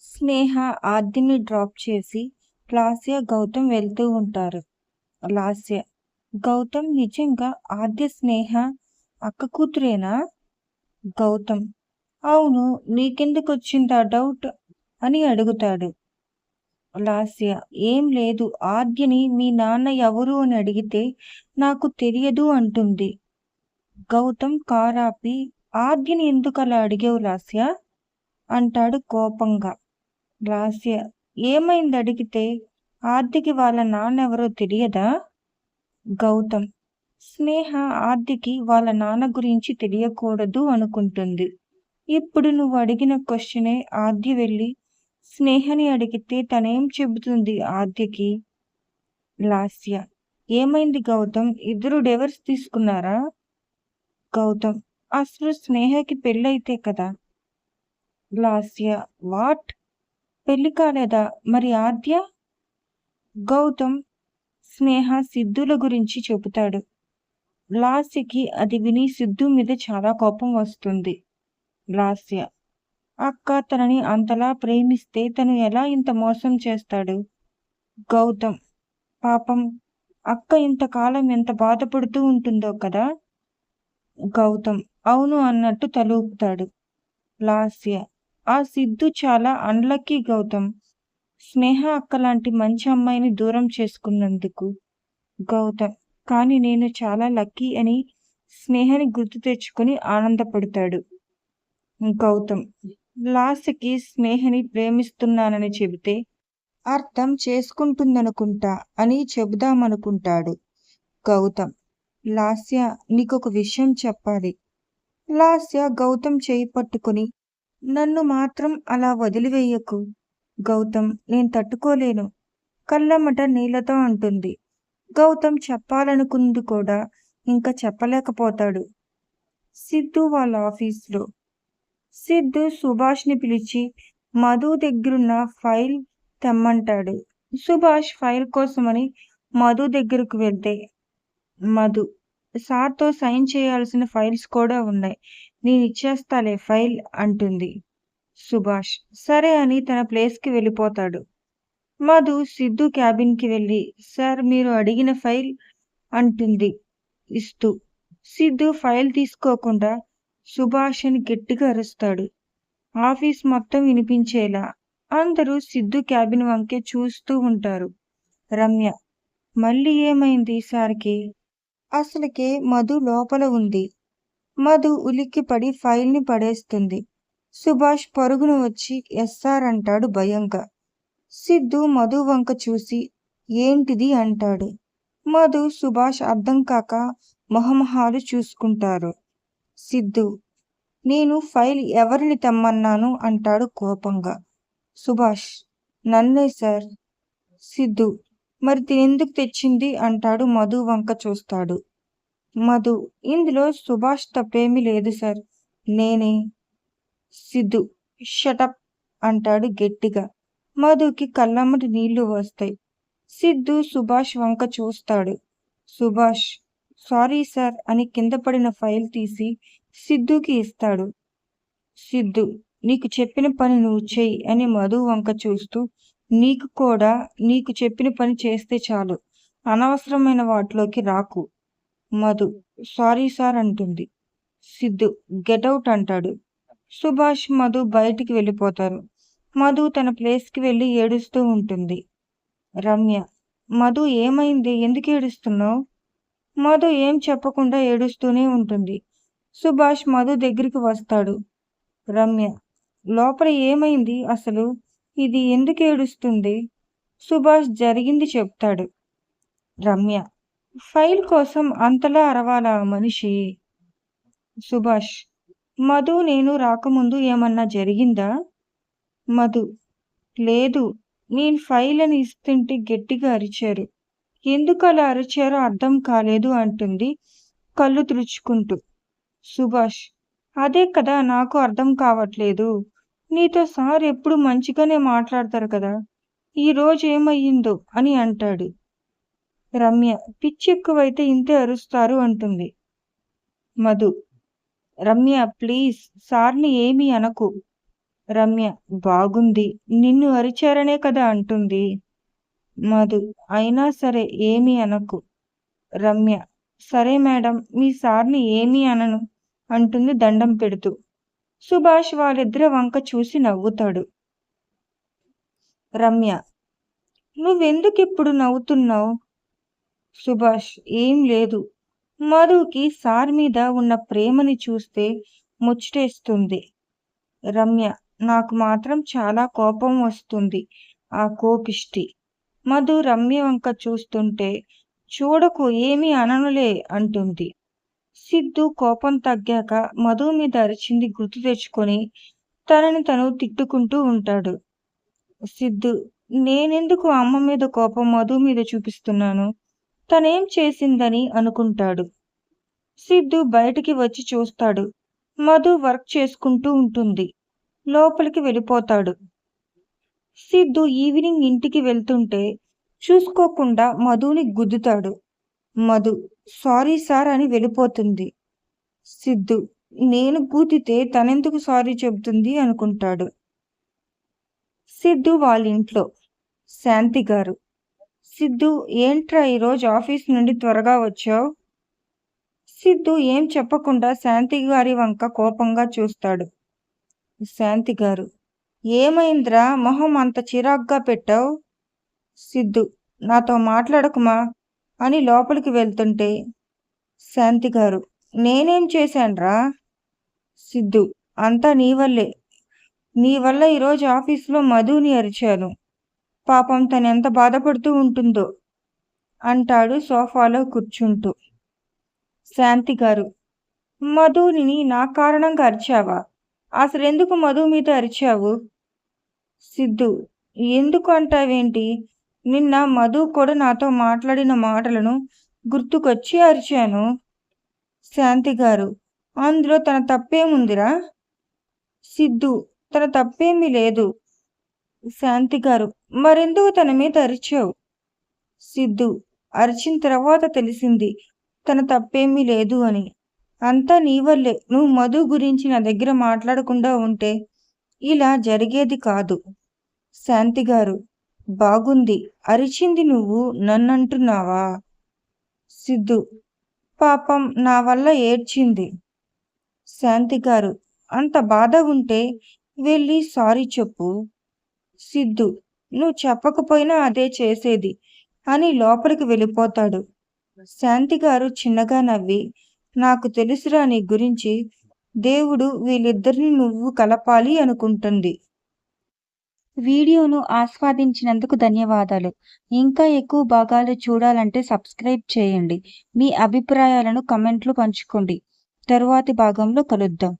స్నేహ ఆద్యని drop చేసి లాస్య, గౌతమ్ వెళ్తూ ఉంటారు. లాస్య: గౌతమ్, నిజంగా ఆద్య స్నేహ అక్క కూతురేనా? గౌతమ్: అవును, నీకెందుకొచ్చిందా డౌట్ అని అడుగుతాడు. లాస్య: ఏం లేదు, ఆద్యని మీ నాన్న ఎవరు అని అడిగితే నాకు తెలియదు అంటుంది. గౌతమ్ కారాపి: ఆద్యని ఎందుకలా అడిగావు లాస్య అంటాడు కోపంగా. లాస్య: ఏమైంది అడిగితే? ఆద్యకి వాళ్ళ నాన్నెవరో తెలియదా? గౌతమ్: స్నేహ ఆద్యకి వాళ్ళ నాన్న గురించి తెలియకూడదు అనుకుంటుంది. ఇప్పుడు నువ్వు అడిగిన క్వశ్చనే ఆద్య వెళ్ళి స్నేహని అడిగితే తనేం చెబుతుంది ఆద్యకి? లాస్య: ఏమైంది గౌతమ్, ఇద్దరు డైవర్స్ తీసుకున్నారా? గౌతమ్: అసలు స్నేహకి పెళ్ళైతే కదా. లాస్య: వాట్, పెళ్లి కాలేదా? మరి ఆద్య? గౌతమ్ స్నేహ సిద్ధుల గురించి చెబుతాడు. లాస్యకి అది విని సిద్ధు మీద చాలా కోపం వస్తుంది. లాస్య: అక్క తనని అంతలా ప్రేమిస్తే తను ఎలా ఇంత మోసం చేస్తాడు? గౌతమ్: పాపం అక్క ఇంతకాలం ఎంత బాధపడుతూ ఉంటుందో కదా. గౌతమ్ అవును అన్నట్టు తలూపుతాడు. లాస్య: ఆ సిద్ధు చాలా అన్లక్కీ గౌతమ్, స్నేహ అక్కలాంటి మంచి అమ్మాయిని దూరం చేసుకున్నందుకు. గౌతమ్: కానీ నేను చాలా లక్కీ అని స్నేహని గుర్తు తెచ్చుకుని ఆనందపడతాడు. గౌతమ్ లాస్యకి స్నేహని ప్రేమిస్తున్నానని చెబితే అర్థం చేసుకుంటుందనుకుంటా అని చెబుదామనుకుంటాడు. గౌతమ్: లాస్య, నీకొక విషయం చెప్పాలి. లాస్య గౌతమ్ చేయి పట్టుకుని: నన్ను మాత్రం అలా వదిలివేయకు గౌతమ్, నేను తట్టుకోలేను, కళ్ళమ్మట నీళ్లతో అంటుంది. గౌతమ్ చెప్పాలనుకుంది కూడా ఇంకా చెప్పలేకపోతాడు. సిద్ధు వాళ్ళ ఆఫీస్లో. సిద్ధు సుభాష్ని పిలిచి మధు దగ్గరున్న ఫైల్ తెమ్మంటాడు. సుభాష్ ఫైల్ కోసమని మధు దగ్గరకు వెళ్తే మధు: సార్తో సైన్ చేయాల్సిన ఫైల్స్ కూడా ఉన్నాయి, నేను ఇచ్చేస్తాలే ఫైల్ అంటుంది. సుభాష్ సరే అని తన ప్లేస్కి వెళ్ళిపోతాడు. మధు సిద్ధు క్యాబిన్కి వెళ్ళి సార్, మీరు అడిగిన ఫైల్ అంటుంది ఇస్తూ. సిద్ధు ఫైల్ తీసుకోకుండా సుభాష్ అని గట్టిగా అరుస్తాడు. ఆఫీస్ మొత్తం వినిపించేలా. అందరూ సిద్ధు క్యాబిన్ వంకే చూస్తూ ఉంటారు. రమ్య: మళ్ళీ ఏమైంది సార్కి? అసలుకే మధు లోపల ఉంది. మధు ఉలిక్కిపడి ఫైల్ని పడేస్తుంది. సుభాష్ పరుగున వచ్చి ఎస్సార్ అంటాడు భయంగా. సిద్ధు మధు వంక చూసి ఏంటిది అంటాడు. మధు సుభాష్ అర్థం కాక మొహమొహాలు చూసుకుంటారు. సిద్ధు: నేను ఫైల్ ఎవరిని తెమ్మన్నాను అంటాడు కోపంగా. సుభాష్: నన్నే సార్. సిద్ధు: మరి తినెందుకు తెచ్చింది అంటాడు మధు వంక చూస్తాడు. మధు: ఇందులో సుభాష్ తప్పేమీ లేదు సార్, నేనే. సిద్ధు: షటప్ అంటాడు గట్టిగా. మధుకి కళ్ళమ్మటి నీళ్లు వస్తాయి. సిద్ధు సుభాష్ వంక చూస్తాడు. సుభాష్: సారీ సార్ అని కింద పడిన ఫైల్ తీసి సిద్ధుకి ఇస్తాడు. సిద్ధు: నీకు చెప్పిన పని నువ్వు చెయ్యి అని మధు వంక చూస్తూ, నీకు చెప్పిన పని చేస్తే చాలు, అనవసరమైన వాటిలోకి రాకు. మధు: సారీ సార్ అంటుంది. సిద్ధు గెటౌట్ అంటాడు. సుభాష్ మధు బయటికి వెళ్ళిపోతారు. మధు తన ప్లేస్కి వెళ్ళి ఏడుస్తూ ఉంటుంది. రమ్య: మధు ఏమైంది, ఎందుకు ఏడుస్తున్నావు? మధు ఏం చెప్పకుండా ఏడుస్తూనే ఉంటుంది. సుభాష్ మధు దగ్గరికి వస్తాడు. రమ్య: లోపల ఏమైంది అసలు, ఇది ఎందుకు ఏడుస్తుంది? సుభాష్ జరిగింది చెప్తాడు. రమ్య: ఫైల్ కోసం అంతలా అరవాలా మనిషి? సుభాష్: మధు నేను రాకముందు ఏమన్నా జరిగిందా? మధు: లేదు, నేను ఫైల్ అని ఇస్తుంటే గట్టిగా అరిచారు, ఎందుకు అలా అరిచారో అర్థం కాలేదు అంటుంది కళ్ళు తుడుచుకుంటూ. సుభాష్: అదే కదా నాకు అర్థం కావట్లేదు, నీతో సార్ ఎప్పుడు మంచిగానే మాట్లాడతారు కదా, ఈ రోజు ఏమయ్యిందో అని అంటాడు. రమ్య: పిచ్చి ఎక్కువైతే ఇంతే అరుస్తారు అంటుంది. మధు: రమ్య ప్లీజ్ సార్ని ఏమీ అనకు. రమ్య: బాగుంది. నిన్ను అరిచారనే కదా అంటుంది. మధు: అయినా సరే ఏమీ అనకు. రమ్య: సరే మేడం, మీ సార్ని ఏమీ అనను అంటుంది దండం పెడుతూ. సుభాష్ వాళ్ళిద్దరి వంక చూసి నవ్వుతాడు. రమ్య: నువ్వెందుకిప్పుడు నవ్వుతున్నావు? సుభాష్: ఏం లేదు. మధుకి సార్ మీద ఉన్న ప్రేమని చూస్తే ముచ్చటేస్తుంది. రమ్య: నాకు మాత్రం చాలా కోపం వస్తుంది. ఆ కోపిష్టి. మధు రమ్య వంక చూస్తుంటే చూడకు, ఏమీ అననులే అంటుంది. సిద్ధు కోపం తగ్గాక మధు మీద అరిచింది గుర్తు తెచ్చుకొని తనని తను తిట్టుకుంటూ ఉంటాడు. సిద్ధు: నేనెందుకు అమ్మ మీద కోపం మధు మీద చూపిస్తున్నాను? తనేం చేసిందని అనుకుంటాడు. సిద్ధు బయటికి వచ్చి చూస్తాడు. మధు వర్క్ చేసుకుంటూ ఉంటుంది. లోపలికి వెళ్ళిపోతాడు. సిద్ధు ఈవినింగ్ ఇంటికి వెళ్తుంటే చూసుకోకుండా మధుని గుద్దుతాడు. మధు: సారీ సార్ అని వెళ్ళిపోతుంది. సిద్ధు: నేను గుద్దితే తనెందుకు సారీ చెబుతుంది అనుకుంటాడు. సిద్ధు వాళ్ళింట్లో. శాంతి గారు: సిద్ధు, ఏంట్రా ఈరోజు ఆఫీస్ నుండి త్వరగా వచ్చావు? సిద్ధు ఏం చెప్పకుండా శాంతి గారి వంక కోపంగా చూస్తాడు. శాంతి గారు: ఏమైందిరా, మొహం అంత చిరాగ్గా పెట్టావు? సిద్ధు: నాతో మాట్లాడకుమా అని లోపలికి వెళ్తుంటే శాంతి గారు: నేనేం చేశాన్రా? సిద్ధు: అంతా నీ వల్లే. నీ వల్ల ఈరోజు ఆఫీసులో మధుని అరిచాను. పాపం తనెంత బాధపడుతూ ఉంటుందో అంటాడు సోఫాలో కూర్చుంటూ. శాంతి గారు: మధుని నా కారణంగా అరిచావా? అసలెందుకు మధు మీద అరిచావు? సిద్ధు: ఎందుకు అంటావేంటి? నిన్న మధు కూడా నాతో మాట్లాడిన మాటలను గుర్తుకొచ్చి అరిచాను. శాంతి గారు: అందులో తన తప్పేముందిరా? సిద్ధు: తన తప్పేమీ లేదు. శాంతి గారు: మరెందుకు తన మీద అరిచావు? సిద్ధు: అరిచిన తర్వాత తెలిసింది తన తప్పేమీ లేదు అని. అంతా నీ వల్లే. నువ్వు మధు గురించి నా దగ్గర మాట్లాడకుండా ఉంటే ఇలా జరిగేది కాదు. శాంతి గారు: బాగుంది. అరిచింది నువ్వు నన్నంటున్నావా? సిద్ధు: పాపం నా వల్ల ఏడ్చింది. శాంతి గారు: అంత బాధ ఉంటే వెళ్ళి సారీ చెప్పు. సిద్ధు: నువ్వు చెప్పకపోయినా అదే చేసేది అని లోపలికి వెళ్ళిపోతాడు. శాంతి గారు చిన్నగా నవ్వి, నాకు తెలుసురా నీ గురించి. దేవుడు వీళ్ళిద్దరిని నువ్వు కలపాలి అనుకుంటుంది. వీడియోను ఆస్వాదించినందుకు ధన్యవాదాలు. ఇంకా ఎక్కువ భాగాలు చూడాలంటే సబ్స్క్రైబ్ చేయండి. మీ అభిప్రాయాలను కమెంట్లో పంచుకోండి. తరువాతి భాగంలో కలుద్దాం.